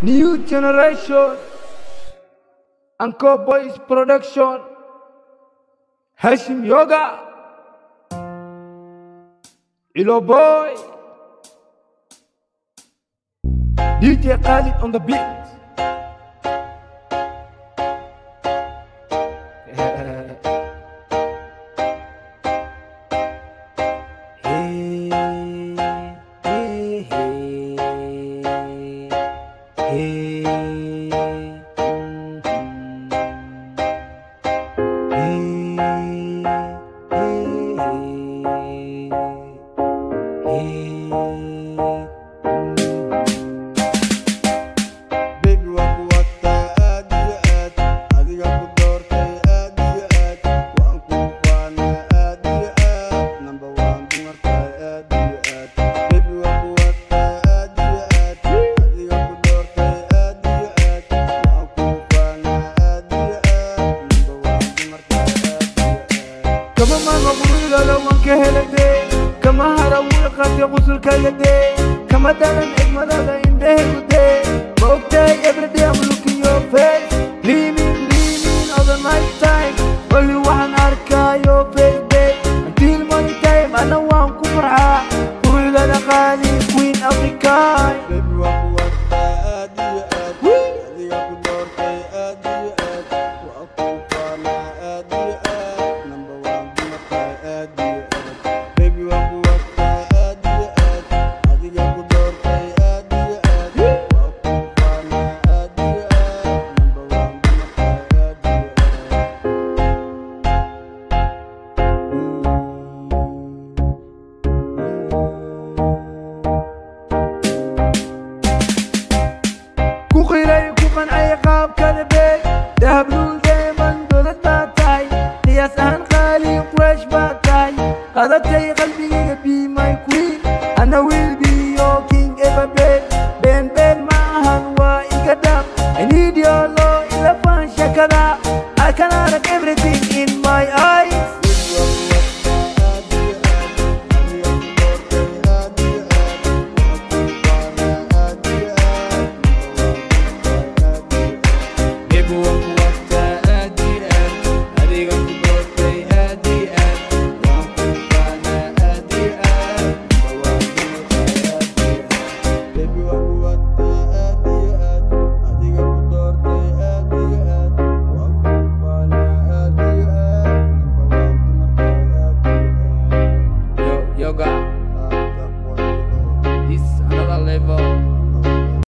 New generation, Anko Boys production, Hashim Yoga, Ilo Boy, DJ Khalid on the beat. كما ما مغرور لو انك هلدي كما هروي قد غسل كيدي كما دارن اجمل على عنده ودي بوقتي every day I'm looking your face leaning all the night time only one arka your baby until morning time انا وانكم فرحة كل انا غالي queen Africa